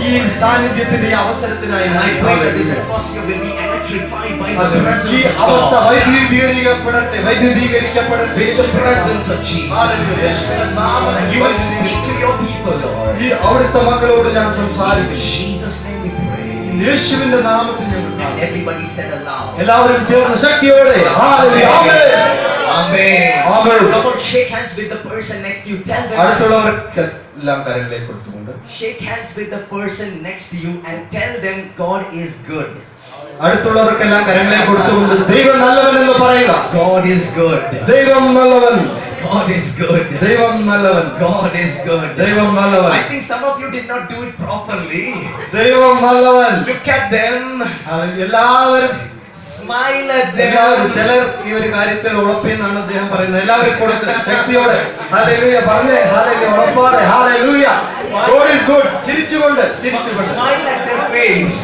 ഈ സാന്നിധ്യത്തിന്റെ ഈ അവസരത്തിനായി And I pray that this atmosphere will be electrified by the ഈ presence of അവസ്ഥ God. വൈദ്യുതീകരിക്കപ്പെടട്ടെ. With the presence of Jesus. യേശുവിന്റെ നാമം And you will speak to your people, Lord. ഈ അവിടുത്തെ മക്കളോട് ഞാൻ In സംസാരിക്കും. Jesus' name we pray. യേശുവിന്റെ നാമത്തിൽ ഞങ്ങൾ And everybody said aloud. എല്ലാവരും ചേർന്ന് ശക്തിയോടെ hallelujah. Amen. Amen. Amen. Come on, shake hands with the person next to you. Tell them. അടുത്തുള്ളവർക്കെല്ലാം കരങ്ങളിലേക്ക് കൊടുത്തുകൊണ്ട് Shake hands with the person next to you and tell them God is good. അടുത്തുള്ളവർക്കെല്ലാം കരങ്ങളിലേക്ക് കൊടുത്തുകൊണ്ട് ദൈവം നല്ലവൻ എന്ന് പറയുക. God is good. ദൈവം നല്ലവൻ. God is good. ദൈവം നല്ലവൻ. God is good. ദൈവം നല്ലവൻ. I think some of you did not do it properly. ദൈവം നല്ലവൻ. Look at them. എല്ലാവരും Smile at എല്ലാവരും them. ചിലർ ഈ ഒരു കാര്യത്തിൽ ഉറപ്പെന്നാണ് അദ്ദേഹം പറയുന്നത്. എല്ലാവരും കൊടുത്ത് ശക്തിയോടെ ഹല്ലേലൂയ പറഞ്ഞേ. ഹല്ലേലൂയ ഉറപ്പാടെ ഹല്ലേലൂയ. God is good. ചിരിച്ചുകൊണ്ട് Smile at their face.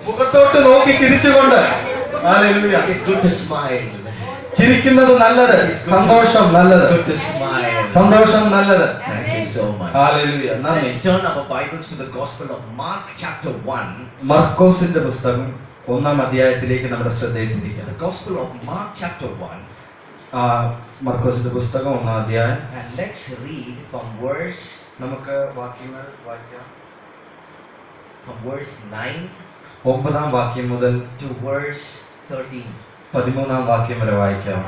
മുഖത്തോട്ട് നോക്കി ചിരിച്ചുകൊണ്ട് hallelujah. It's good to smile. ചിരിക്കുന്നത് നല്ലത്. സന്തോഷം നല്ലത്. Good to smile. സന്തോഷം നല്ലത്. Thank you so much. Hallelujah. നന്ദി. Let's turn our Bibles to the Gospel of Mark chapter 1. മർക്കോസിന്റെ പുസ്തകം 1-ാം അധ്യായത്തിലേക്ക് നമ്മുടെ ശ്രദ്ധയെ തിരിക്കാം. The Gospel of Mark chapter 1. മർക്കോസിന്റെ പുസ്തകം 1-ാം അധ്യായം. And let's read from verse നമുക്ക് വാക്യങ്ങൾ വായിക്കാം. 9 9-ാം വാക്യം മുതൽ to verse 13. 13-ാം വാക്യം വരെ വായിക്കാം.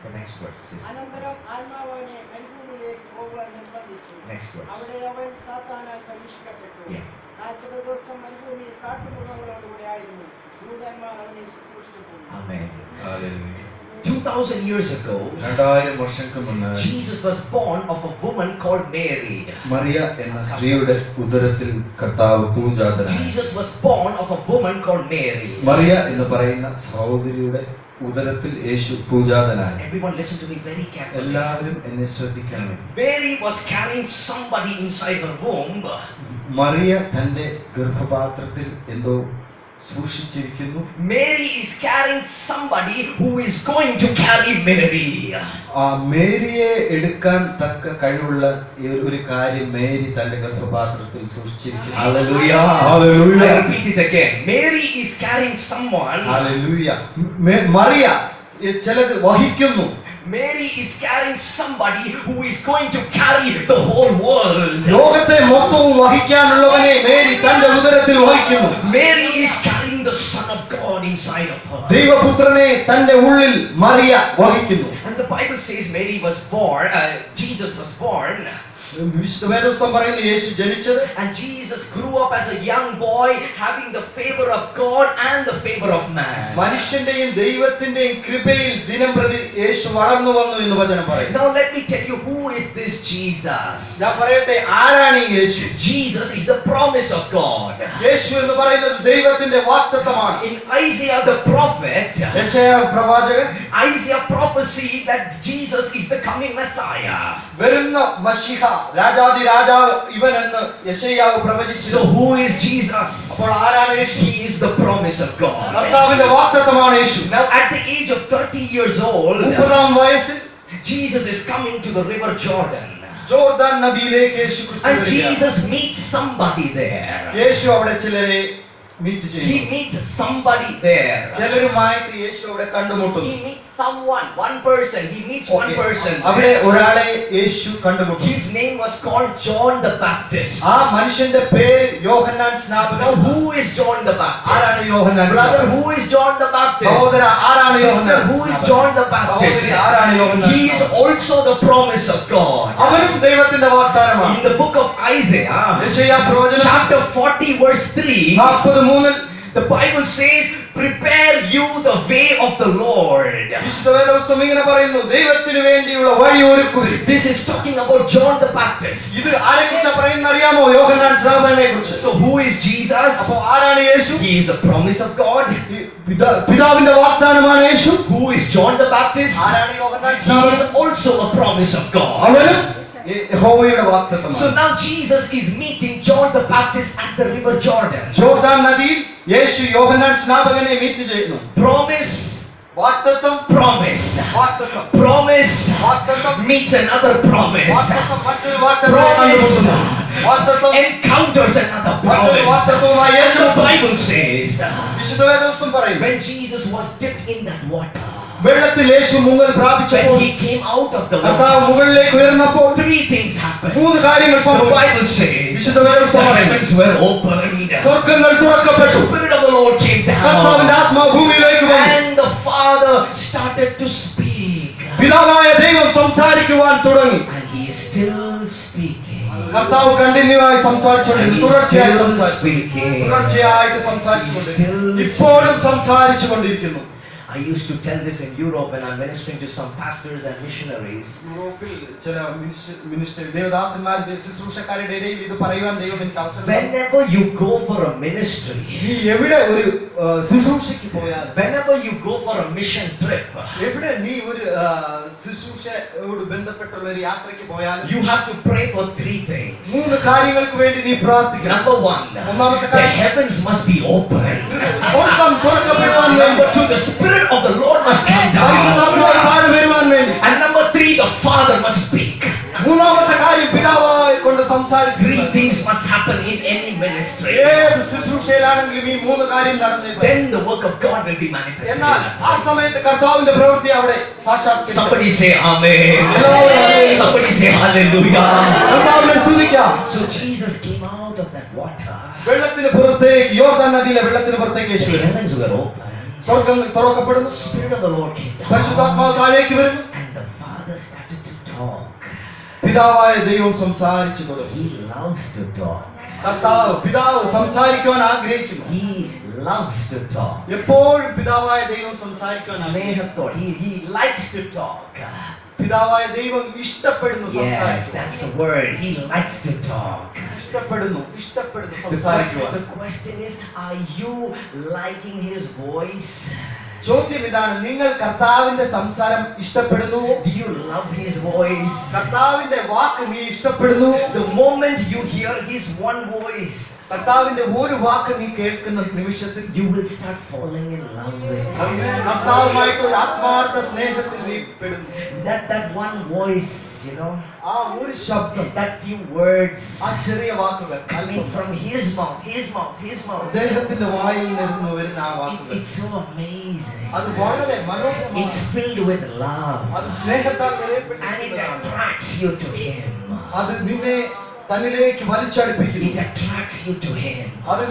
The next verse. അനന്തരം ആത്മാവിനെ മരുഭൂമിയിലേക്ക് പോകാൻ നിർബന്ധിച്ചു. Next verse. അവിടെ അവൻ സാത്താനാൽ പരീക്ഷിക്കപ്പെട്ടു. 40 ദിവസം മരുഭൂമിയിൽ കാട്ടുമൃഗങ്ങളോടുകൂടെ ആയിരുന്നു. ദൂതന്മാർ അവനെ ശുശ്രൂഷിച്ചു. Amen. ഹല്ലേലൂയ. 2000 years ago, 2000 വർഷങ്ങൾക്ക് മുന്നേ Jesus was born of a woman called Mary. Mariya എന്ന സ്ത്രീയുടെ ഉദരത്തിൽ കർത്താവ് പൂജാതനായി. Jesus was born of a woman called Mary. Mariya എന്ന് പറയുന്ന സഹോദരിയുടെ ഉദരത്തിൽ യേശു പൂജാതനായി. Everyone listen to me very carefully. എല്ലാവരും എന്നെ ശ്രദ്ധിക്കണം. Mary was carrying somebody inside her womb. Mariya തന്റെ ഗർഭപാത്രത്തിൽ എന്തോ സൂക്ഷിച്ചിരിക്കുന്നു. Mary is carrying somebody who is going to carry Mary. ആ മേരിയെ എടുക്കാൻ തക്ക കഴിവുള്ള ഒരു കാര്യം മേരി തന്റെ ഗർഭപാത്രത്തിൽ സൂക്ഷിച്ചിരിക്കുന്നു. Hallelujah. Hallelujah. I repeat it again. Mary is carrying someone. Hallelujah. Mariya ചിലത് വഹിക്കുന്നു. Mary is carrying somebody who is going to carry the whole world. ലോകത്തെ മൊത്തവും വഹിക്കാനുള്ളവനെ മേരി തന്റെ ഉദരത്തിൽ വഹിക്കുന്നു. Mary is carrying the Son of God inside of her. ദൈവപുത്രനെ തന്റെ ഉള്ളിൽ മറിയ വഹിക്കുന്നു. And the Bible says Mary was born, Jesus was born. വിശുദ്ധ വേദപുസ്തകം പറയുന്നു യേശു ജനിച്ചത്. And Jesus grew up as a young boy having the favor of God and the favor of man. മനുഷ്യന്റെയും ദൈവത്തിന്റെയും കൃപയിൽ ദിനംപ്രതി യേശു വളർന്നു വന്നു എന്ന് വചനം പറയുന്നു. Now let me tell you who is this Jesus. ഞാൻ പറയട്ടെ ആരാണ് ഈ യേശു? Jesus is the promise of God. യേശു എന്ന് പറയുന്നത് ദൈവത്തിന്റെ വാഗ്ദത്തമാണ്. In Isaiah the prophet, യെശയ്യാ പ്രവാചകൻ Isaiah prophesied that Jesus is the coming Messiah. വരുന്ന മശിഹ രാജാതി രാജാവ് ഇവൻ എന്ന് യെശയ്യാവ് പ്രവചിച്ചു. So who is Jesus? അപ്പോൾ ആരാണ് യേശു? He is the promise of God. കർത്താവിന്റെ വാഗ്ദത്തമാണ് യേശു. Now at the age of 30 years old, 30-ാം വയസ്സിൽ Jesus is coming to the river Jordan. Jordan നദിയിലേക്ക് യേശു ക്രിസ്തു And വരികയാണ്. Jesus meets somebody there. യേശു അവിടെ ചിലരെ മീറ്റ് He ചെയ്യുന്നു. meets somebody there. ചിലരുമായിട്ട് യേശു അവിടെ കണ്ടുമുട്ടുന്നു. He meets someone, one person. He meets one person. അവിടെ ഒരാളെ യേശു കണ്ടുമുട്ടുന്നു. His name was called John the Baptist. ആ മനുഷ്യന്റെ പേര് യോഹന്നാൻ Now സ്നാപകൻ. who is John the Baptist? ആരാണ് യോഹന്നാൻ Brother, സ്നാപകൻ? who is John the Baptist? സഹോദര ആരാണ് Sister, യോഹന്നാൻ who is സ്നാപകൻ? John the Baptist? സഹോദരി ആരാണ് യോഹന്നാൻ He is സ്നാപകൻ? also the promise of God. അവനും ദൈവത്തിന്റെ വാഗ്ദാനമാണ്. In the book of Isaiah, യെശയ്യാ പ്രവചനം chapter 40 verse 3, 43 the Bible says, prepare you the way of the Lord. വിശുദ്ധ വേദപുസ്തകം ഇങ്ങനെ പറയുന്നു, ദൈവത്തിന് വേണ്ടിയുള്ള വഴി ഒരുക്കുവിൻ. This is talking about John the Baptist. ഇത് ആരെക്കുറിച്ചാ പറയുന്നത് അറിയാമോ? യോഹന്നാൻ സ്നാപകനെ കുറിച്ച്. So who is Jesus? അപ്പോൾ ആരാണ് യേശു? He is a promise of God. പിതാവിന്റെ വാഗ്ദാനമാണ് യേശു. Who is John the Baptist? ആരാണ് യോഹന്നാൻ He സ്നാപകൻ? is also a promise of God. അവനും യഹോവയുടെ വാഗ്ദത്തമാണ്. So now Jesus is meeting John the Baptist at the river Jordan. Jordan നദിയിൽ യേശു യോഹന്നാൻ സ്നാപകനെ meet ചെയ്യുന്നു. Promise, വാഗ്ദത്തം, promise, വാഗ്ദത്തം, promise വാഗ്ദത്തം, meets another promise. വാഗ്ദത്തം മറ്റൊരു വാഗ്ദത്തത്തെ കണ്ടുമുട്ടുന്നു. വാഗ്ദത്തം Encounters another മറ്റൊരു promise. വാഗ്ദത്തവുമായി And the ഏറ്റുമുട്ടുന്നു. Bible says, വിശുദ്ധ വേദപുസ്തകം പറയുന്നു, when Jesus was dipped in that water, വെള്ളത്തിൽ യേശു മുങ്ങൽ പ്രാപിച്ചപ്പോൾ when he came out of the കർത്താവ് water, മുകളിലേക്ക് ഉയർന്നപ്പോൾ 3 things happened. 3 കാര്യങ്ങൾ The സംഭവിച്ചു. Bible says, വിശുദ്ധ the വേദപുസ്തകം പറയുന്നു, heavens were opened. സ്വർഗ്ഗങ്ങൾ The തുറക്കപ്പെട്ടു. Spirit of the Lord came കർത്താവിന്റെ down. ആത്മാവ് ഭൂമിയിലേക്ക് വന്നു. And the Father started to speak. പിതാവായ ദൈവം സംസാരിക്കുവാൻ തുടങ്ങി. And he is still speaking. കർത്താവ് കണ്ടിന്യൂ ആയി സംസാരിച്ചുകൊണ്ടിരുന്നു. And he is തുടർച്ചയായി still സംസാരിച്ചു. speaking. തുടർച്ചയായിട്ട് സംസാരിച്ചുകൊണ്ടിരിക്കുന്നു. ഇപ്പോഴും സംസാരിച്ചുകൊണ്ടിരിക്കുന്നു. I used to tell this in Europe when I'm ministering to some pastors and missionaries. യൂറോപ്പിൽ ചില മിനിസ്റ്റർ ദേവദാസന്മാർ ശുശ്രൂഷക്കാരുടെ ഇടയിൽ ഇത് പറയുവാൻ ദൈവം എനിക്ക് അവസരം തന്നു. Whenever you go for a ministry, നീ എവിടെ ഒരു ശുശ്രൂഷയ്ക്ക് പോയാൽ, whenever you go for a mission trip, എവിടെ നീ ഒരു ശുശ്രൂഷയോട് ബന്ധപ്പെട്ടുള്ള ഒരു യാത്രയ്ക്ക് പോയാൽ, you have to pray for 3 things. 3 കാര്യങ്ങൾക്ക് വേണ്ടി നീ പ്രാർത്ഥിക്കണം. Number 1, ഒന്നാമത്തെ the കാര്യം, heavens must be open. സ്വർഗ്ഗം തുറക്കപ്പെടുവാൻ വേണ്ടി. Number 2, the Spirit of the Lord must come down. പരിശുദ്ധാത്മാവ് താഴെ വരുവാൻ വേണ്ടി. And number 3, the Father must speak. മൂന്നാമത്തെ കാര്യം, പിതാവായി കൊണ്ട് 3 സംസാരിക്കുക. things must happen in any ministry. ഏത് ശുശ്രൂഷയിലാണെങ്കിലും ഈ 3 കാര്യം നടന്നേ പറ്റൂ. Then the work of God will be manifested. എന്നാൽ ആ സമയത്ത് കർത്താവിന്റെ പ്രവൃത്തി അവിടെ സാക്ഷാത്കരിക്കും. Somebody say amen. Amen. Somebody say hallelujah. കർത്താവിനെ സ്തുതിക്കാം. So Jesus came out of that water. വെള്ളത്തിന് പുറത്തേക്ക്, യോർദാൻ നദിയിലെ വെള്ളത്തിന് പുറത്തേക്ക് യേശു The വരുന്നു. heavens were open. സ്വർഗ്ഗങ്ങൾ തുറക്കപ്പെടുന്നു. The Spirit of the Lord came down. പരിശുദ്ധാത്മാവ് താഴേക്ക് വരുന്നു. And the Father started to talk. പിതാവായ ദൈവം സംസാരിച്ചു തുടങ്ങി. He loves to talk. പിതാവ് സംസാരിക്കുവാൻ ആഗ്രഹിക്കുന്നു. He loves to talk. എപ്പോഴും പിതാവായ ദൈവം സംസാരിക്കുവാൻ ആഗ്രഹിക്കുന്നു. സ്നേഹത്തോടെ. He likes to talk. പിതാവായ ദൈവം ഇഷ്ടപ്പെടുന്നു Yes, സംസാരിക്കുവാൻ. that's the word. He likes to talk. ഇഷ്ടപ്പെടുന്നു സംസാരിക്കുവാൻ. The question is, are you liking his voice? ചോദ്യം ഇതാണ്, നിങ്ങൾ കർത്താവിന്റെ സംസാരം ഇഷ്ടപ്പെടുന്നുവോ? Do you love his voice? കർത്താവിന്റെ വാക്ക് നീ ഇഷ്ടപ്പെടുന്നുവോ? The moment you hear his one voice, കർത്താവിന്റെ ഒരു വാക്ക് നീ കേൾക്കുന്ന നിമിഷത്തിൽ you will start falling in love with him. കർത്താവുമായിട്ട് ഒരു ആത്മാർത്ഥ സ്നേഹത്തിൽ നീ പെടുന്നു. That one voice, you know, ആ ഒരു ശബ്ദം, that few words ആ ചെറിയ വാക്കുകൾ coming from his mouth. അദ്ദേഹത്തിന്റെ വായിൽ നിന്ന് വരുന്ന ആ വാക്കുകൾ, It's so amazing. അത് വളരെ മനോഹരമാണ്. It's filled with love. അത് സ്നേഹത്താൽ And it നിറയപ്പെട്ടിരിക്കുന്നതാണ്. attracts you to him. അത് നിന്നെ തന്നിലേക്ക് വലിച്ചടുപ്പിക്കുന്നു. It attracts you to him. അത്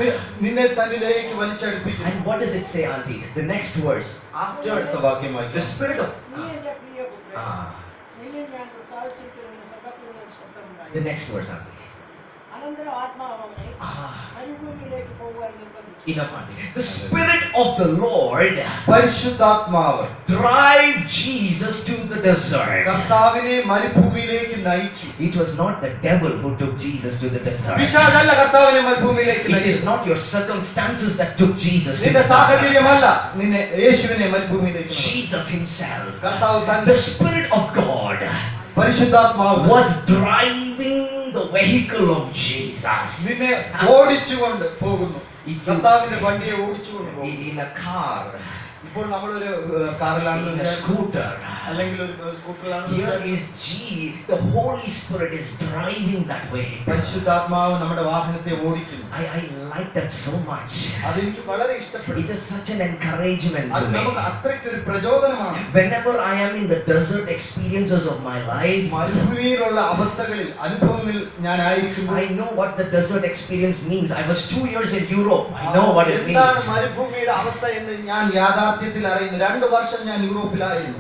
നിന്നെ തന്നിലേക്ക് വലിച്ചടുപ്പിക്കുന്നു. And what does it say, auntie? The next verse. After അടുത്ത വാക്യം the വായിക്കാം. Spirit of... നീ എന്റെ പ്രിയപുത്രൻ, Ah, നിന്നെ ഞാൻ പ്രസാദിച്ചിരിക്കുന്നു ശബ്ദത്തിൽ നിന്ന് ശബ്ദമുണ്ടായി. the next verse, auntie. അനന്തരം ആത്മാവ് അവനെ Ah, മരുഭൂമിയിലേക്ക് പോകുവാൻ നിർബന്ധിച്ചു. enough, auntie. The Spirit of the Lord പരിശുദ്ധാത്മാവ് drive Jesus to the desert. കർത്താവിനെ മരുഭൂമിയിലേക്ക് നയിച്ചു. It was not the devil who took Jesus to the desert. പിശാചല്ല കർത്താവിനെ മരുഭൂമിയിലേക്ക് It is നയിച്ചു. not your circumstances that took Jesus to നിന്റെ the desert. സാഹചര്യമല്ല നിന്നെ യേശുവിനെ മരുഭൂമിയിലേക്ക് നയിച്ചു. Jesus himself, കർത്താവ് the തന്റെ Spirit of God, പരിശുദ്ധാത്മാവ് was driving the vehicle of Jesus. നിന്നെ ഓടിച്ചുകൊണ്ട് പോകുന്നു. കർത്താവിന്റെ വണ്ടിയെ ഓടിച്ചുകൊണ്ട് പോകുന്നു. In a car, ഇപ്പോൾ നമ്മളൊരു കാറിലാണ്, in a scooter. അല്ലെങ്കിൽ ഒരു സ്കൂട്ടറിലാണ്. Here is G. The Holy Spirit is driving that way. പരിശുദ്ധാത്മാവ് നമ്മുടെ വാഹനത്തെ ഓടിക്കുന്നു. I like that so much. അതെനിക്ക് വളരെ ഇഷ്ടപ്പെട്ടു. It is such an encouragement അത് to നമുക്ക് me. അത്രയ്ക്ക് ഒരു പ്രചോദനമാണ്. Whenever I am in the desert experiences of my life, മരുഭൂമിയിലുള്ള അവസ്ഥകളിൽ അനുഭവങ്ങളിൽ ഞാൻ ആയിരിക്കുമ്പോൾ I know what the desert experience means. I was 2 years in Europe. I know what it എന്താണ് means. മരുഭൂമിയുടെ അവസ്ഥ എന്ന് ഞാൻ യാഥാർത്ഥ്യത്തിൽ അറിയുന്നു. 2 വർഷം ഞാൻ യൂറോപ്പിലായിരുന്നു.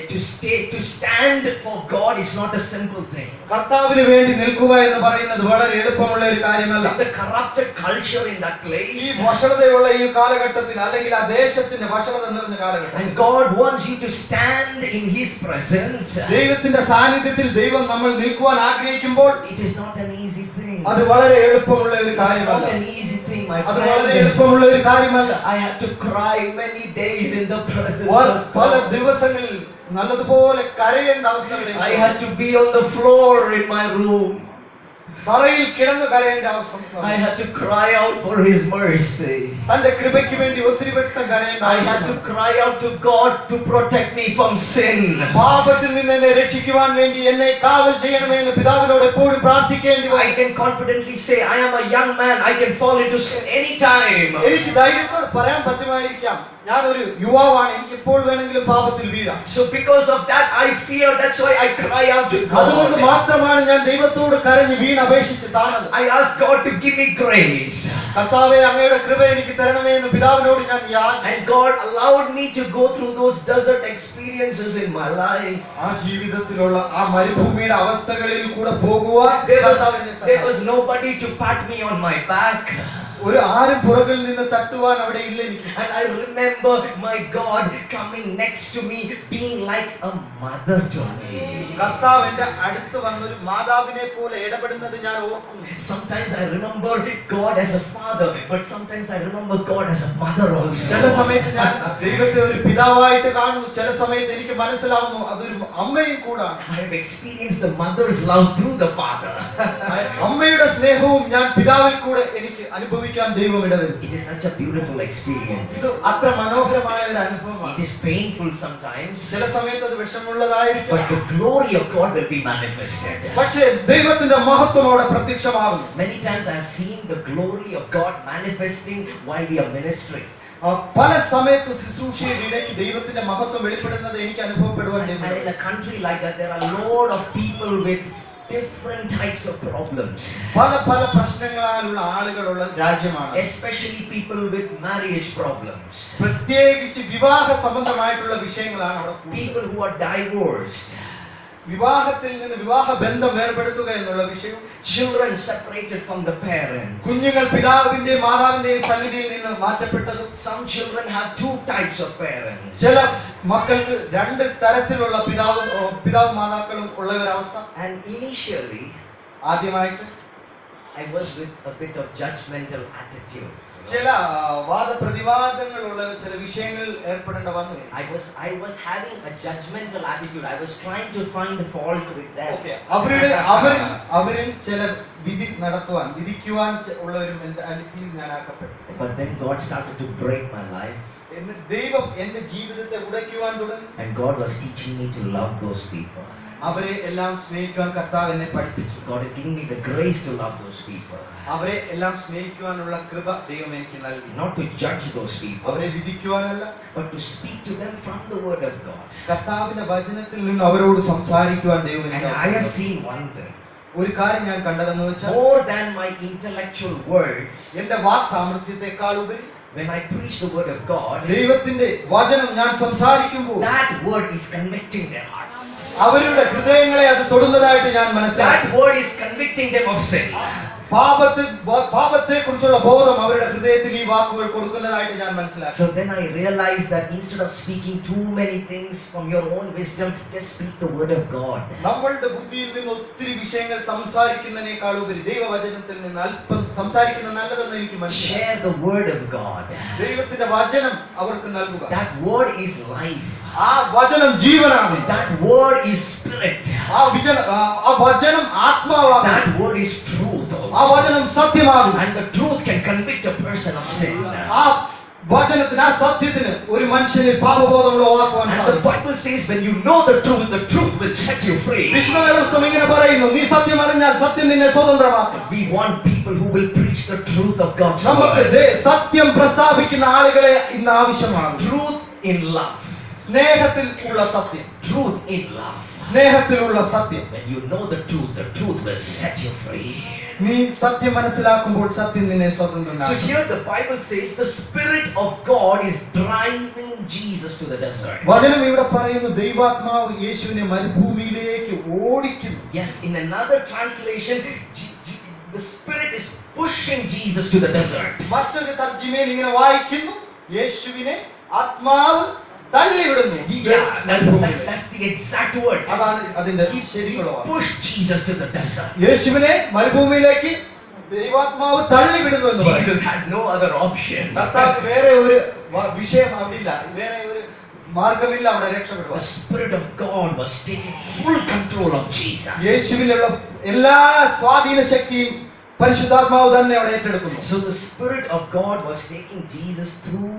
To stand for God is not a simple thing. കർത്താവിന് വേണ്ടി നിൽക്കുക എന്ന് പറയുന്നത് വളരെ എളുപ്പമുള്ള ഒരു കാര്യമല്ല. With the corrupted culture in that ഈ place, വഷളതയുള്ള ഈ കാലഘട്ടത്തിൽ, അല്ലെങ്കിൽ ആ ദേശത്തിന്റെ വഷളത നിറഞ്ഞ കാലഘട്ടത്തിൽ, and God wants you to stand in His presence. ദൈവത്തിന്റെ സാന്നിധ്യത്തിൽ ദൈവം നമ്മൾ നിൽക്കുവാൻ ആഗ്രഹിക്കുമ്പോൾ It is not an easy thing. അത് വളരെ എളുപ്പമുള്ള ഒരു It's not കാര്യമല്ല. an easy thing, my അത് വളരെ friend. എളുപ്പമുള്ള ഒരു കാര്യമല്ല. I had to cry many days in the presence of പല God. ദിവസങ്ങളിൽ നല്ലതുപോലെ കരയേണ്ട അവസ്ഥകളിൽ I had to be on the floor in my room. തറയിൽ കിടന്ന് കരയേണ്ട അവസ്ഥ. I had to cry out for His mercy. തന്റെ കൃപയ്ക്ക് വേണ്ടി ഒത്തിരി വട്ടം കരയേണ്ട I had to cry out to God to protect me from sin. പാപത്തിൽ നിന്ന് എന്നെ രക്ഷിക്കുവാൻ വേണ്ടി എന്നെ കാവൽ ചെയ്യണമെന്ന് പിതാവിനോട് എപ്പോഴും പ്രാർത്ഥിക്കേണ്ടി I വരും. can confidently say, I am a young man. I can fall into sin anytime. എനിക്ക് ധൈര്യത്തോടെ പറയാൻ പറ്റുമായിരിക്കാം, ഞാൻ ഒരു യുവാവാണ്, എനിക്ക് എപ്പോൾ വേണമെങ്കിലും പാപത്തിൽ വീഴാം. So because of that, I fear. That's why I cry out to അതുകൊണ്ട് God. മാത്രമാണ് ഞാൻ ദൈവത്തോട് കരഞ്ഞ് വീണ് അപേക്ഷിച്ച് താണത്. I ask God to give me grace. കർത്താവേ, അങ്ങയുടെ കൃപ എനിക്ക് തരണമേ എന്ന് പിതാവിനോട് ഞാൻ യാചിച്ചു. And God allowed me to go through those desert experiences in my life. ആ ജീവിതത്തിലുള്ള ആ മരുഭൂമിയുടെ അവസ്ഥകളിൽ കൂടെ പോകുവാൻ There കർത്താവ് എന്നെ was സഹായിച്ചു. nobody to pat me on my back. ഒരു ആരും പുറകിൽ നിന്ന് തട്ടുവാൻ അവിടെ ഇല്ല എനിക്ക്. And I remember my God coming next to me, being like a mother to me. കർത്താവ് എന്റെ അടുത്ത് വന്നൊരു മാതാവിനെ പോലെ ഇടപെടുന്നത് ഞാൻ ഓർക്കുന്നു. Sometimes I remember God as a father, but sometimes I remember God as a mother ചില also. സമയത്ത് ഞാൻ ദൈവത്തെ ഒരു പിതാവായിട്ട് കാണുന്നു, ചില സമയത്ത് എനിക്ക് മനസ്സിലാവുന്നു അതൊരു അമ്മയും കൂടാണ്. I have experienced the mother's love through the father. അമ്മയുടെ സ്നേഹവും ഞാൻ പിതാവിൽ കൂടെ എനിക്ക് അനുഭവിക്കാൻ ദൈവം ഇടവരുത്തി. It is such a beautiful experience. ഇത് അത്ര മനോഹരമായ ഒരു അനുഭവമാണ്. It is painful sometimes, ചില സമയത്ത് അത് വിഷമുള്ളതായിരിക്കും, but the glory of God will be manifested. പക്ഷേ ദൈവത്തിന്റെ മഹത്വം അവിടെ പ്രത്യക്ഷമാകുന്നു. Many times I have seen the glory of God manifesting while we are ministering. പല സമയത്ത് ശുശ്രൂഷയുടെ ഇടയ്ക്ക് ദൈവത്തിന്റെ മഹത്വം വെളിപ്പെടുന്നത് എനിക്ക് അനുഭവപ്പെടുവാൻ And in ദൈവം. a country like that, there are a lot of people with different types of problems. പല പല പ്രശ്നങ്ങളാലുള്ള ആളുകളുള്ള രാജ്യമാണ്. Especially people with marriage problems. പ്രത്യേകിച്ച് വിവാഹ സംബന്ധമായിട്ടുള്ള വിഷയങ്ങളാണ് അവിടെ കൂടുതൽ. People who are divorced. വിവാഹത്തിൽ നിന്ന് വിവാഹ ബന്ധം വേർപെടുത്തുക എന്നുള്ള വിഷയം. Children separated from the parents. കുഞ്ഞുങ്ങൾ പിതാവിന്റെയും മാതാവിന്റെയും സന്നിധിയിൽ നിന്ന് മാറ്റപ്പെട്ടതും. Some children have two types of parents. ചില മക്കൾക്ക് രണ്ട് തരത്തിലുള്ള പിതാവും മാതാക്കളും ഉള്ള ഒരു അവസ്ഥ. And initially, ആദ്യമായിട്ട് I was with a bit of judgmental attitude. ചില വാദപ്രതിവാദങ്ങളുള്ള ചില വിഷയങ്ങളിൽ ഏർപ്പെടേണ്ട വന്നു. I was having a judgmental attitude. I was trying to find fault with them. അവരിൽ ചില വിധിക്കുവാൻ ഉള്ള ഒരു മെന്റാലിറ്റിയിൽ ഞാൻ ആക്കപ്പെട്ടു. But then God started to break my life. ദൈവം എന്റെ ജീവിതത്തെ ഉടയ്ക്കുവാൻ തുടങ്ങി. And God was teaching me to love those people. അവരെ എല്ലാം സ്നേഹിക്കുവാൻ കർത്താവ് എന്നെ പഠിപ്പിച്ചു. God is giving me the grace to love those people. അവരെ എല്ലാം സ്നേഹിക്കുവാനുള്ള കൃപ ദൈവം എനിക്ക് നൽകി. Not to judge those people, അവരെ വിധിക്കുവാനല്ല, but to speak to them from the word of God. കർത്താവിന്റെ വചനത്തിൽ നിന്ന് അവരോട് സംസാരിക്കുവാൻ ദൈവം And എനിക്ക് I have അവസരം seen നൽകി. one thing. ഒരു കാര്യം ഞാൻ കണ്ടതെന്ന് വെച്ചാൽ, More than my intellectual words, എന്റെ വാക് സാമർത്ഥ്യത്തെക്കാൾ ഉപരി when I preach the word of God, ദൈവത്തിന്റെ വചനം ഞാൻ സംസാരിക്കുമ്പോൾ that word is convicting their hearts. അവരുടെ ഹൃദയങ്ങളെ അത് തൊടുന്നതായിട്ട് ഞാൻ മനസ്സിലാക്കി. That word is convicting them of sin. പാപത്തെ കുറിച്ചുള്ള ബോധം അവരുടെ ഹൃദയത്തിൽ ഈ വാക്കുകൾ കൊടുക്കുന്നതായിട്ട് ഞാൻ മനസ്സിലാക്കി. So then I realized that instead of speaking too many things from your own wisdom, just speak the word of God. നമ്മളുടെ ബുദ്ധിയിൽ നിന്ന് ഒത്തിരി വിഷയങ്ങൾ സംസാരിക്കുന്നതിനേക്കാൾ ഉപരി ദൈവവചനത്തിൽ നിന്ന് അല്പം സംസാരിക്കുന്നത് നല്ലതെന്ന് എനിക്ക് മനസ്സിലായി. Share the word of God. ദൈവത്തിന്റെ വചനം അവർക്ക് നൽകുക. That word is life. ആ വചനം ജീവനാണ്. That word is spirit. ആ വചനം ആത്മാവാണ്. That word is truth. ആ വചനം സത്യമാണ്. And the truth can convict a person of sin. ആ വചനത്തിന്, ആ സത്യത്തിന് ഒരു മനുഷ്യനിൽ പാപബോധം ഉളവാക്കുവാൻ And the സാധിക്കും. Bible says when you know the truth will set you free. വിശുദ്ധവേദപുസ്തകം ഇങ്ങനെ പറയുന്നു, നീ സത്യം അറിഞ്ഞാൽ സത്യം നിന്നെ സ്വതന്ത്രമാക്കും. We want people who will preach the truth of God's നമുക്ക് word. സത്യം പ്രസ്താവിക്കുന്ന ആളുകളെ ഇന്ന് ആവശ്യമാണ്. Truth in love. സ്നേഹത്തിൽ ഉള്ള സത്യം. Truth in love. സ്നേഹത്തിലുള്ള സത്യം. When you know the truth will set you free. നീ സത്യം മനസ്സിലാക്കുമ്പോൾ സത്യം നിന്നെ So സ്വതന്ത്രനാക്കും. here the Bible says the Spirit of God is driving Jesus to the desert. വചനം ഇവിടെ പറയുന്നു, ദൈവാത്മാവ് യേശുവിനെ മരുഭൂമിയിലേക്ക് ഓടിക്കുന്നു. Yes, in another translation, the Spirit is pushing Jesus to the desert. മറ്റൊരു തർജ്ജിമയിൽ ഇങ്ങനെ വായിക്കുന്നു, യേശുവിനെ ആത്മാവ് തള്ളിവിടുന്നു. Yeah, that's the exact word. അതാണ് അതിന്റെ He ശരിക്കുള്ള വാക്ക്. pushed Jesus to the desert. യേശുവിനെ മരുഭൂമിയിലേക്ക് ദൈവാത്മാവ് തള്ളിവിടുന്നു എന്ന് പറയുന്നു. Jesus had no other option. കർത്താവ് വേറെ ഒരു വിഷയം അവിടെ ഇല്ല, വേറെ ഒരു മാർഗമില്ല അവിടെ The രക്ഷപ്പെടുവാൻ. Spirit of God was taking full control of Jesus. യേശുവിലുള്ള എല്ലാ സ്വാധീന ശക്തിയും പരിശുദ്ധാത്മാവ് തന്നെ അവിടെ ഏറ്റെടുക്കുന്നു. So the Spirit of God was taking Jesus through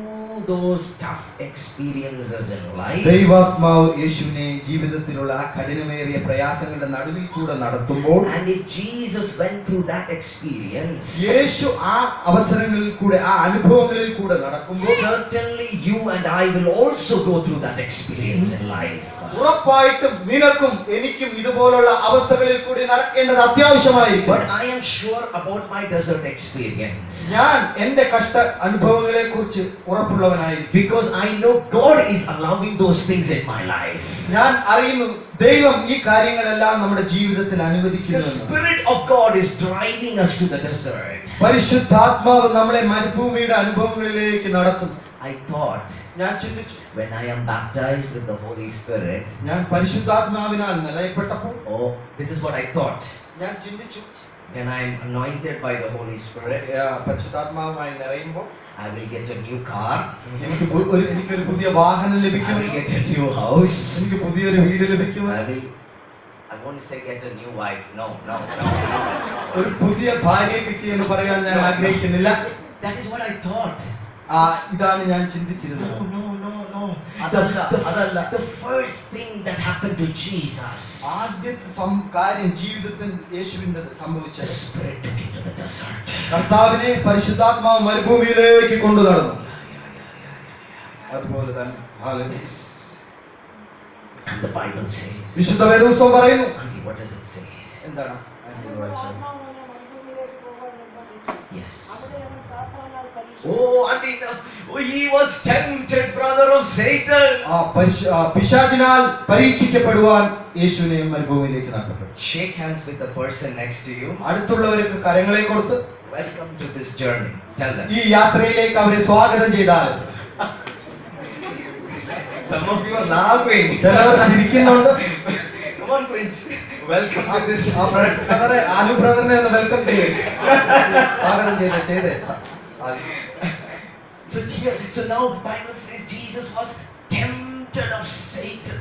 those tough experiences in life. ദൈവാത്മാവ് യേശുവിനെ ജീവിതത്തിലുള്ള ആ കഠിനമേറിയ പ്രയാസങ്ങളുടെ നടുവിൽ കൂടെ നടത്തുമ്പോൾ, And if Jesus went through that experience, യേശു ആ അവസരങ്ങളിൽ കൂടെ ആ അനുഭവങ്ങളിൽ കൂടെ നടക്കുമ്പോൾ, certainly you and I will also go through that experience in life. ഉറപ്പായിട്ടും നിനക്കും എനിക്കും ഇതുപോലുള്ള അവസ്ഥകളിൽ കൂടി നടക്കേണ്ടത് അത്യാവശ്യമായിരിക്കും. But I am sure about my desert experience. ഞാൻ എന്റെ കഷ്ട അനുഭവങ്ങളെ കുറിച്ച് ഉറപ്പുള്ളവനായിരിക്കും. Because I know God is allowing those things in my life. ഞാൻ അറിയുന്നു ദൈവം ഈ കാര്യങ്ങളെല്ലാം നമ്മുടെ ജീവിതത്തിൽ The അനുവദിക്കുന്നു. Spirit of God is driving us to the desert. പരിശുദ്ധാത്മാവ് നമ്മളെ മരുഭൂമിയുടെ അനുഭവങ്ങളിലേക്ക് നടത്തും. I thought, ഞാൻ ചിന്തിച്ചു, when I am baptized with the Holy Spirit, ഞാൻ പരിശുദ്ധാത്മാവിനാൽ നിലയപ്പെട്ടപ്പോൾ oh, this is what I thought. ഞാൻ ചിന്തിച്ചു, When I am anointed by the Holy Spirit, പരിശുദ്ധാത്മാവുമായി നിറയുമ്പോൾ I will get a new car. എനിക്കൊരു പുതിയ വാഹനം I ലഭിക്കും, will get a new house. എനിക്ക് പുതിയൊരു വീട് ലഭിക്കും, I won't say get a new wife. No. ഒരു പുതിയ ഭാര്യയെ കിട്ടിയെന്ന് പറയാൻ ഞാൻ ആഗ്രഹിക്കുന്നില്ല. That is what I thought. ഇതാണ് ഞാൻ ചിന്തിച്ചിരുന്നത്. No. അതല്ല. The first thing that happened to Jesus, ആദ്യത്തെ കാര്യം ജീവിതത്തിൽ യേശുവിന്റെ the സംഭവിച്ചത്, Spirit took him to the desert. കർത്താവിനെ പരിശുദ്ധാത്മാവ് മരുഭൂമിയിലേക്ക് കൊണ്ടു നടന്നു. അതുപോലെ തന്നെ hallelujah. And the Bible says, വിശുദ്ധ വേദപുസ്തകം പറയുന്നു. Auntie, what does it say? എന്താണ്? ആത്മാവ് അവനെ മരുഭൂമിയിലേക്ക് പോകാൻ നിർബന്ധിച്ചു. Yes. അവിടെ അവൻ സാത്താനാൽ പരീക്ഷിച്ചു. Oh, Auntie, he was tempted, brother of Satan. പിശാചിനാൽ പരീക്ഷിക്കപ്പെടുവാൻ യേശുവിനെ മരുഭൂമിയിലേക്ക് നടത്തപ്പെട്ടു. Shake hands with the person next to you. അടുത്തുള്ളവർക്ക് കരങ്ങളെ കൊടുത്ത് Welcome to this journey. Tell them. ഈ യാത്രയിലേക്ക് അവരെ സ്വാഗതം ചെയ്താൽ. Some of you are laughing. ചിലവർ ചിരിക്കുന്നുണ്ട്. Come on, Prince. Welcome to this. Anu ബ്രദറിനെ ഒന്ന് വെൽക്കം ചെയ്യേ, സ്വാഗതം ചെയ്തേ. So now Bible says Jesus was tempted of Satan.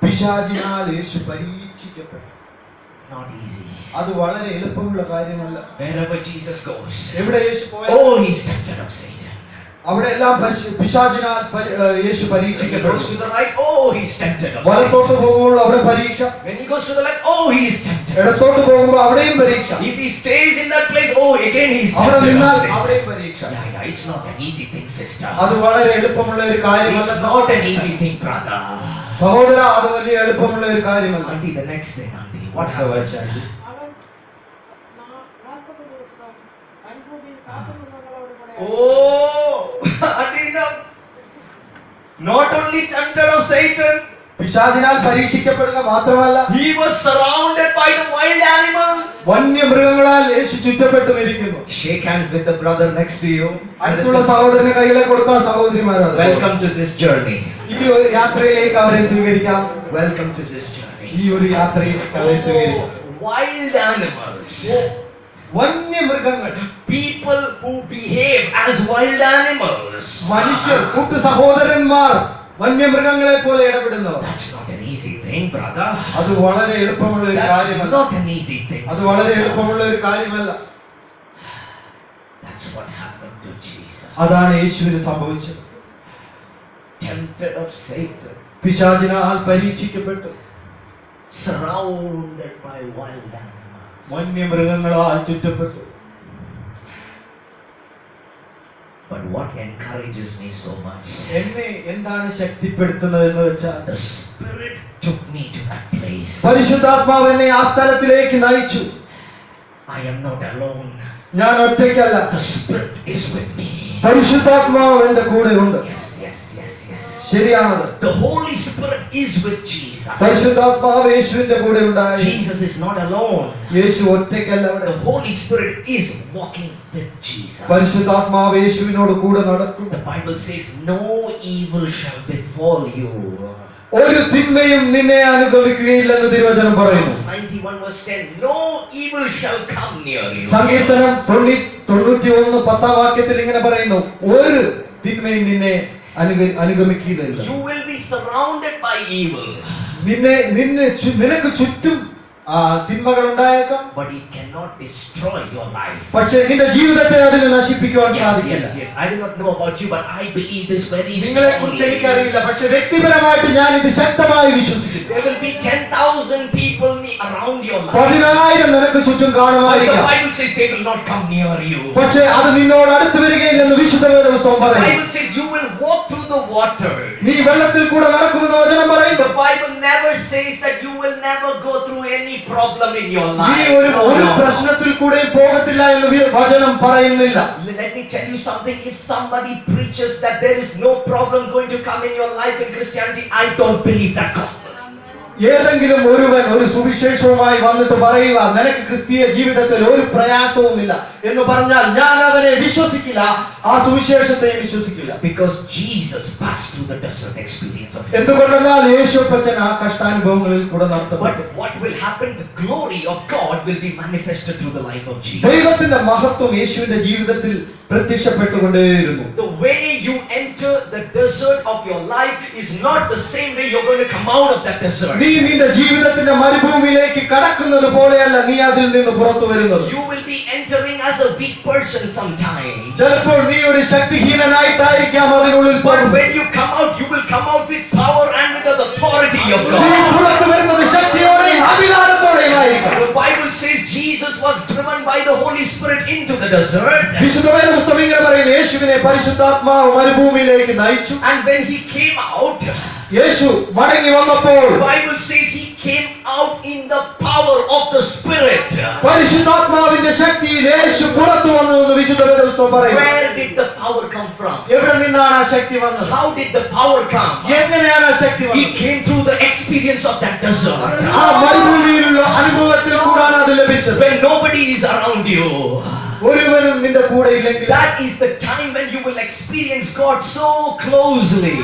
പിശാചിനാൽ Yeshu പരീക്ഷിക്കപ്പെട്ടു. Not easy. അത് വളരെ എളുപ്പമുള്ള കാര്യമല്ല. Wherever Jesus goes, എവിടെ യേശു പോയാലും oh, he's tempted of Satan. അവിടെ എല്ലാം പിശാചിനാൽ യേശു When he പരീക്ഷിക്കപ്പെട്ടു. goes to the right, oh, he's tempted of Satan. വലത്തോട്ട് പോകുമ്പോൾ അവിടെ പരീക്ഷ, When he goes to the left, oh, he is tempted. ഇടത്തോട്ട് പോകുമ്പോൾ അവിടെയും പരീക്ഷ, If he stays in that place, oh, again he is അവിടെ tempted നിന്നാൽ of Satan. അവിടെയും പരീക്ഷ. Yeah, it's not an easy thing, sister. അത് വളരെ എളുപ്പമുള്ള ഒരു കാര്യമല്ല. It's not an easy thing, brother. സഹോദര, അത് വലിയ എളുപ്പമുള്ള ഒരു കാര്യമല്ല. Auntie, the next thing, Auntie, what അടുത്ത happened? വായിച്ചാൽ അവൻ 40 ദിവസം മരുഭൂമിയിൽ കാട്ടുമൃഗങ്ങളോട് കൂടെ Oh, Auntie, no. Not only tempted of Satan, പിശാചിനാൽ പരീക്ഷിക്കപ്പെടുക മാത്രമല്ല, he was surrounded by the wild animals. വന്യമൃഗങ്ങളാൽ യേശു ചുറ്റപ്പെട്ടും ഇരിക്കുന്നു. Shake hands with the brother next to you. അടുത്തുള്ള സഹോദരന് കൈകളെ കൊടുക്കാൻ സഹോദരിമാരാണ്. Welcome to this journey. ഈ ഒരു യാത്രയിലേക്ക് അവരെ സ്വീകരിക്കാം. Welcome to this journey. ഈ ഒരു യാത്രയിലേക്ക് അവരെ സ്വീകരിക്കാം. Wild animals. വന്യമൃഗങ്ങൾ, People who behave as wild animals. മനുഷ്യർ, കൂട്ടു സഹോദരന്മാർ വന്യമൃഗങ്ങളെ പോലെ ഇടപെടുന്നവർ. That's not an easy thing, brother. അത് വളരെ എളുപ്പമുള്ള ഒരു That's കാര്യമല്ല. not an easy thing. അത് വളരെ എളുപ്പമുള്ള ഒരു കാര്യമല്ല. That's what happened to Jesus. അതാണ് യേശുവിന് സംഭവിച്ചത്. Tempted of Satan, പിശാചിനാൽ പരീക്ഷിക്കപ്പെട്ടു, surrounded by wild animals. വന്യമൃഗങ്ങളാൽ ചുറ്റപ്പെട്ടു. But what encourages me so much? എന്നെ എന്താണ് ശക്തിപ്പെടുത്തുന്നത് എന്ന് വെച്ചാൽ, The Spirit took me to that place. പരിശുദ്ധാത്മാവ് എന്നെ ആ സ്ഥലത്തിലേക്ക് നയിച്ചു. I am not alone. ഞാൻ ഒറ്റയ്ക്കല്ല, The Spirit is with me. പരിശുദ്ധാത്മാവ് എന്റെ കൂടെ ഉണ്ട്. Yes. ശരിയാണത്. The Holy Spirit is with Jesus. പരിശുദ്ധാത്മാവ് യേശുവിന്റെ കൂടെ ഉണ്ടായി. Jesus is not alone. യേശു ഒറ്റയ്ക്കല്ല അവിടെ. The Holy Spirit is walking with Jesus. പരിശുദ്ധാത്മാവ് യേശുവിനോട് കൂടെ നടക്കും. The Bible says no evil shall befall you. ഒരു തിന്മയും നിന്നെ അനുഭവിക്കുകയില്ലെന്ന് തിരുവചനം പറയുന്നു. 91 verse 10, no evil shall come near you. സങ്കീർത്തനം 91 10 വാക്യത്തിൽ ഇങ്ങനെ പറയുന്നു, ഒരു തിന്മയും നിന്നെ അനുഗമിക്കുകയില്ല. You will be surrounded by evil. നിനക്ക് ചുറ്റും തിന്മകൾ ഉണ്ടായേക്കാം. But it cannot destroy your life. പക്ഷേ നിന്റെ ജീവിതത്തെ അതിന് നശിപ്പിക്കുവാൻ സാധിക്കില്ല. Yes. I do not know about you, but I believe this very നിങ്ങളെ കുറിച്ച് strongly. എനിക്കറിയില്ല, പക്ഷേ വ്യക്തിപരമായിട്ട് ഞാൻ ഇത് ശക്തമായി വിശ്വസിക്കുന്നു. There will be 10,000 people around your life. 10,000 നിനക്ക് ചുറ്റും But the കാണുമായിരിക്കാം. Bible says they will not come near you. പക്ഷേ അത് നിന്നോട് അടുത്ത് വരികയില്ലെന്ന് വിശുദ്ധ വേദപുസ്തകം The പറയുന്നു. Bible says you will walk through the water. നീ വെള്ളത്തിൽ കൂടെ നടക്കുമെന്ന് വചനം പറയുന്നു. The Bible never says that you will never go through any problem in your നീ life. ഒരു പ്രശ്നത്തിൽ കൂടെ പോകത്തില്ല എന്ന് വചനം പറയുന്നില്ല. Let me tell you something. If somebody preaches that there is no problem going to come in your life in Christianity, I don't believe that gospel. ഏതെങ്കിലും ഒരുവൻ ഒരു സുവിശേഷവുമായി വന്നിട്ട് പറയുക നിനക്ക് ക്രിസ്തീയ ജീവിതത്തിൽ ഒരു പ്രയാസവുമില്ല എന്ന് പറഞ്ഞാൽ ഞാൻ അവനെ വിശ്വസിക്കില്ല, ആ സുവിശേഷത്തെയും വിശ്വസിക്കില്ല. Because Jesus passed through the desert experience of his life. എന്തുകൊണ്ടെന്നാൽ യേശുപ്പച്ചൻ ആ കഷ്ടാനുഭവങ്ങളിൽ കൂടെ നടത്തപ്പെട്ടു. But what will happen? The glory of God will be manifested through the life of Jesus. ദൈവത്തിന്റെ മഹത്വം യേശുവിന്റെ ജീവിതത്തിൽ പ്രത്യക്ഷപ്പെട്ടുകൊണ്ടേയിരുന്നു. The way you enter the desert of your life is not the same way you're going to come out of that desert. നീ നിന്റെ ജീവിതത്തിന്റെ മരുഭൂമിയിലേക്ക് കടക്കുന്നത് പോലെയല്ല നീ അതിൽ നിന്ന് പുറത്തു വരുന്നത്. You will be entering as a weak person sometimes. ചിലപ്പോൾ നീ ഒരു ശക്തിഹീനനായിട്ടായിരിക്കാം അതിനുള്ളിൽ But പോകുന്നത്. when you come out, you will come out with power and with the authority of നീ God. പുറത്തു വരുന്നത് ശക്തിയോടെയും അധികാരത്തോടെയും ആയിരിക്കും. The Bible says Jesus was driven by the Holy Spirit into the desert. വിശുദ്ധ വേദപുസ്തകം ഇങ്ങനെ പറയുന്നു, യേശുവിനെ പരിശുദ്ധാത്മാവ് മരുഭൂമിയിലേക്ക് നയിച്ചു. And when he came out, യേശു മടങ്ങി വന്നപ്പോൾ the Bible says he came out in the power of the Spirit. പരിശുദ്ധാത്മാവിന്റെ ശക്തിയിൽ യേശു പുറത്തു വന്നു എന്ന് വിശുദ്ധ വേദപുസ്തകം പറയുന്നു. Where did the power come from? എവിടെ നിന്നാണ് ആ ശക്തി വന്നത്? How did the power come? എങ്ങനെയാണ് ആ ശക്തി He വന്നത്? came through the experience of that desert. ആ മരുഭൂമിയിലുള്ള അനുഭവത്തിൽ കൂടാണ് അത് ലഭിച്ചത്. When nobody is around you, ഒരുവനും നിന്റെ കൂടെ ഇല്ലെങ്കിൽ that is the time when you will experience God so closely.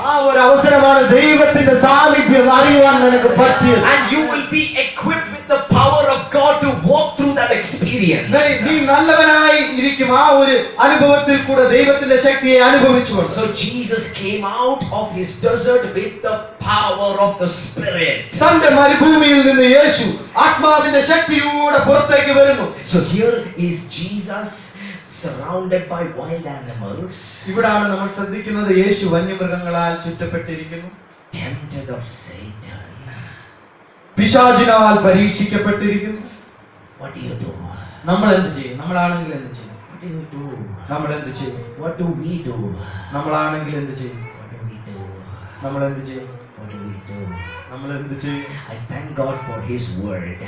ആ ഒരു അവസരമാണ് ദൈവത്തിന്റെ സാമീപ്യം അറിയുവാൻ നിനക്ക് പറ്റിയത്. And you will be equipped with the power of God to walk through that experience. നീ നല്ലവനായി ഇരിക്കും ആ ഒരു അനുഭവത്തിൽ കൂടെ ദൈവത്തിന്റെ ശക്തിയെ അനുഭവിച്ചുകൊണ്ട്. So Jesus came out of his desert with the power of the Spirit. തന്റെ മരുഭൂമിയിൽ നിന്ന് യേശു ആത്മാവിന്റെ ശക്തിയോടെ പുറത്തേക്ക് വരുന്നു. So here is Jesus surrounded by wild animals, ഇവിടാണ് നമ്മൾ ശ്രദ്ധിക്കുന്നത്, യേശു വന്യമൃഗങ്ങളാൽ ചുറ്റപ്പെട്ടിരിക്കുന്നു. tempted of Satan. പിശാചിനാൽ പരീക്ഷിക്കപ്പെട്ടിരിക്കുന്നു. What do you do? നമ്മൾ എന്ത് ചെയ്യും? നമ്മളാണെങ്കിൽ എന്ത് ചെയ്യും? What do you do? നമ്മൾ എന്ത് ചെയ്യും? What do we do? നമ്മളാണെങ്കിൽ എന്ത് ചെയ്യും? What do we do? നമ്മൾ എന്ത് ചെയ്യും? What do we do? നമ്മൾ എന്ത് ചെയ്യും? I thank God for his word.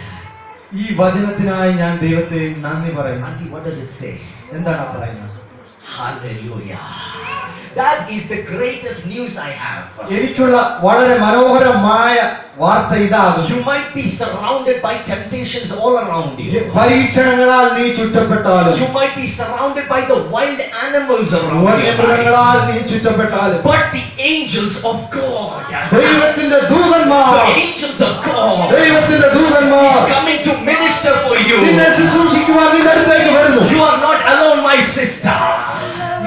ഈ വചനത്തിനായി ഞാൻ ദൈവത്തെ നന്ദി പറയുന്നു. Auntie, what does it say? എന്താണ് പറയുന്നത്? Hallelujah. That is the greatest news I have. എനിക്കുള്ള വളരെ മനോഹരമായ വാർത്ത ഇതാകുന്നു. You might be surrounded by temptations all around you. പരീക്ഷണങ്ങളാൽ നീ ചുറ്റപ്പെട്ടാലും, You might be surrounded by the wild animals around you. വന്യമൃഗങ്ങളാൽ നീ ചുറ്റപ്പെട്ടാലും, But the angels of God, ദൈവത്തിന്റെ ദൂതന്മാർ, the angels of God ദൈവത്തിന്റെ ദൂതന്മാർ is coming to minister for you. നിന്നെ ശുശ്രൂഷിക്കുവാൻ നിന്റെ അടുത്തേക്ക് വരുന്നു. You are not alone, my sister.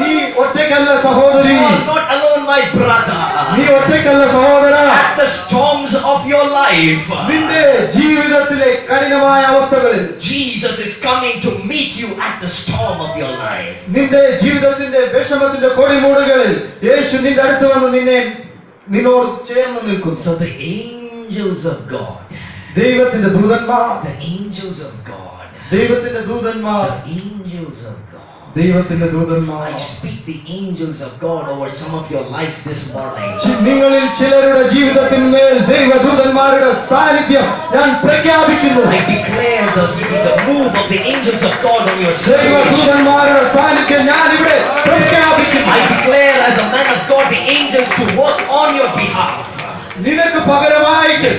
നീ ഒറ്റയ്ക്കല്ല സഹോദരി, You are not alone, my brother. നീ ഒറ്റയ്ക്കല്ല സഹോദര. At the storms of your life, നിന്റെ ജീവിതത്തിലെ കഠിനമായ അവസ്ഥകളിൽ Jesus is coming to meet you at the storm of your life. നിന്റെ ജീവിതത്തിന്റെ വിഷമത്തിന്റെ കൊടിമൂടുകളിൽ യേശു നിന്റെ അടുത്ത് വന്ന് നിന്നോട് ചേർന്ന് നിൽക്കുന്നു. So the angels of God, ദൈവത്തിന്റെ ദൂതന്മാർ, the angels of God, ദൈവത്തിന്റെ ദൂതന്മാർ, the angels of God. ദൈവത്തിന്റെ ദൂതന്മാർ. I speak the angels of God over some of your lives this morning. നിങ്ങളിൽ ചിലരുടെ ജീവിതത്തിന്മേൽ ദൈവദൂതന്മാരുടെ സാന്നിധ്യം ഞാൻ പ്രഖ്യാപിക്കുന്നു. I declare the move of the angels of God on your situation. ദൈവദൂതന്മാരുടെ സാന്നിധ്യം ഞാൻ ഇവിടെ പ്രഖ്യാപിക്കുന്നു. I declare as a man of God the angels to work on your behalf. നിനക്ക് പകരമായിട്ട്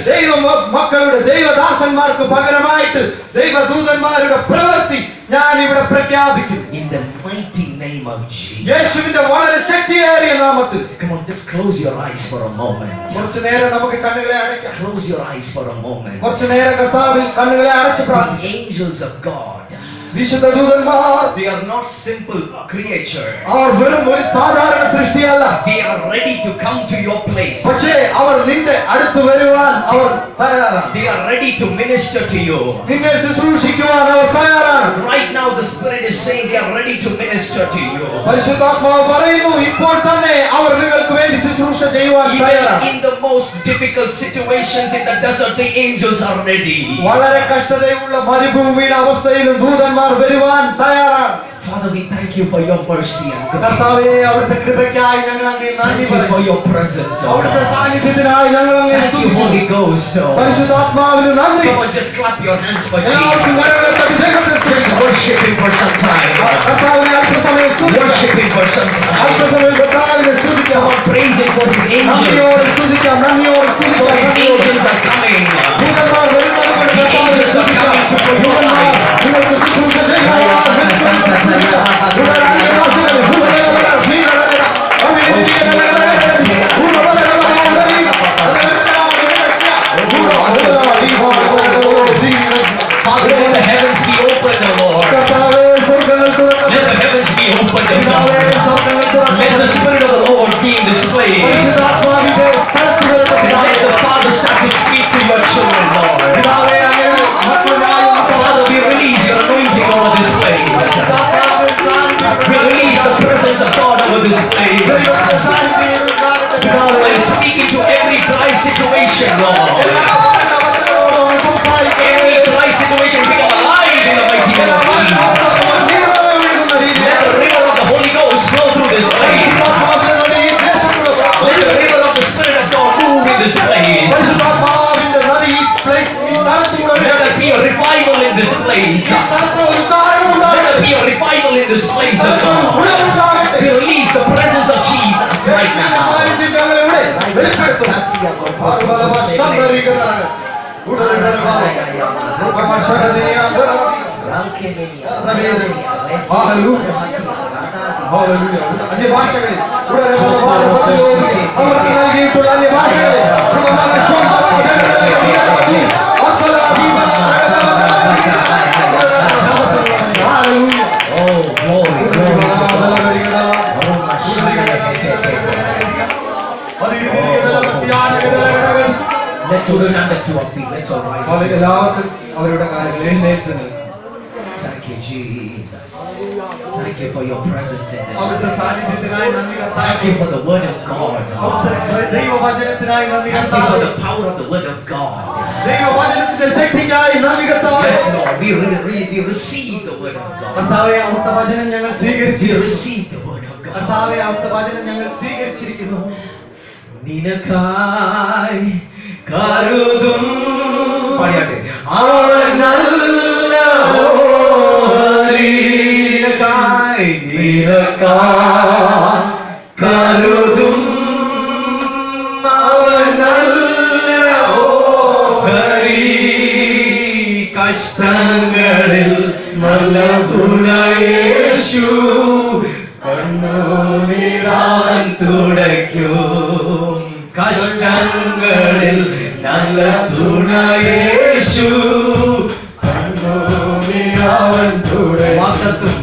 മക്കളുടെ ദൈവദാസന്മാർക്ക് പകരമായിട്ട് ദൈവദൂതന്മാരുടെ പ്രവൃത്തി ഞാൻ ഇവിടെ പ്രഖ്യാപിക്കുന്നു. In the mighty name of Jesus. യേശുവിന്റെ വളരെ ശക്തിയേറിയ നാമത്തിൽ. Come on, just close your eyes for a moment. കുറച്ചു നേരം നമുക്ക് കണ്ണുകളെ അടയ്ക്കാം. Close your eyes for a moment. കുറച്ചു നേരം കർത്താവിൽ കണ്ണുകളെ അടച്ച് പ്രാർത്ഥിക്കാം. The angels of God വിശുദ്ധ ദൂതന്മാർ they are not simple creatures. അവർ വെറും ഒരു സാധാരണ സൃഷ്ടിയല്ല. They are ready to come to your place. പക്ഷേ അവർ നിന്റെ അടുത്ത് വരുവാൻ അവർ തയ്യാറാണ്. They are ready to minister to you. നിന്നെ ശുശ്രൂഷിക്കുവാൻ അവർ തയ്യാറാണ്. Right now the Spirit is saying they are ready to minister to you. പരിശുദ്ധാത്മാവ് പറയുന്നു ഇപ്പോൾ തന്നെ അവർ നിങ്ങൾക്ക് വേണ്ടി ശുശ്രൂഷ ചെയ്യുവാൻ Even തയ്യാറാണ്. in the most difficult situations in the desert, the angels are ready. വളരെ കഷ്ടതയുള്ള മരുഭൂമിയുടെ അവസ്ഥയിലും ദൂതന്മാർ വരുവാൻ തയ്യാറാണ്. Father, we thank you for your mercy and grace. കർത്താവേ, അവിടുത്തെ കൃപയ്ക്കായി ഞങ്ങൾ അങ്ങേ Thank നന്ദി you for പറയുന്നു. your presence. അവിടുത്തെ സാന്നിധ്യത്തിനായി ഞങ്ങൾ അങ്ങേ Thank you, സ്തുതിക്കുന്നു. Holy Ghost. പരിശുദ്ധാത്മാവിന് നന്ദി. Come on, just clap your hands for എല്ലാവർക്കും Jesus. കരങ്ങളെ അഭിഷേകത്തെ Just സ്തുതിക്കാം. worship Him for some time. കർത്താവിനെ അല്പസമയം സ്തുതിക്കാം. Worship Him for some time. അല്പസമയം കർത്താവിനെ സ്തുതിക്കാം. Come on, praise Him for His angels. നന്ദിയോടെ സ്തുതിക്കാം. നന്ദിയോടെ For സ്തുതിക്കാം. His നന്ദിയോടെ. angels are coming. ദൂതന്മാർ വരുന്നത് കൊണ്ട് കർത്താവിനെ സ്തുതിക്കാം. ദൂതന്മാർ നിങ്ങൾക്ക് ശുശ്രൂഷ ചെയ്യുവാൻ സ്തുതിക്കാം. ദൂതന്മാർ അന്യഭാഷകളിൽ Father, let the heavens be open, O Lord. Let the heavens be open, O Lord. Let the Spirit of the Lord be in this place. And let the Father start to speak to your children, Lord. Father, we release your anointing over this place. We release the presence of God over this place. And speak into every dry situation, Lord. Every dry situation become alive in the mighty name of Jesus. Let the river of the Holy Ghost flow through this place. Let the river of the Spirit of God move in this place. Let there be a revival in this place. Let there be a revival in this place, O God. We release the presence of Jesus right now. അന്യഭാഷകളിൽ അവർക്ക് നൽകിയിട്ടുള്ള അന്യഭാഷകളിൽ Oh, glory, glory. Let's all stand up to our feet. Let's all rise. എല്ലാവർക്കും അവരുടെ കാര്യങ്ങൾ എഴുന്നേറ്റ് നിൽക്കും. Thank you, Jesus. Thank you for your presence in this അവിടുത്തെ place. സാന്നിധ്യത്തിനായി നന്ദി Thank കർത്താവേ. you for the word of God. അവിടുത്തെ ദൈവവചനത്തിനായി നന്ദി Thank you for കർത്താവേ. the power of the word of God. ദൈവവചനത്തിന്റെ ശക്തിക്കായി നന്ദി കർത്താവേ. Yes, Lord. We receive the word of God. കർത്താവേ, അവിടുത്തെ വചനം ഞങ്ങൾ We സ്വീകരിച്ചിരിക്കുന്നു. receive the word of God. കർത്താവേ, അവിടുത്തെ വചനം ഞങ്ങൾ സ്വീകരിച്ചിരിക്കുന്നു. നിനക്കായി കരുതും പാടിയാട്ടെ അവൻ നല്ല നിനക്കായി കരുതും അവൻ നല്ല കഷ്ടങ്ങളിൽ നല്ല തുണയേശു കണ്ണുനീരാൻ തുടയ്ക്കും കഷ്ടങ്ങളിൽ നല്ല തുണയേശു കണ്ണുനീരാൻ തുടയ്ക്കും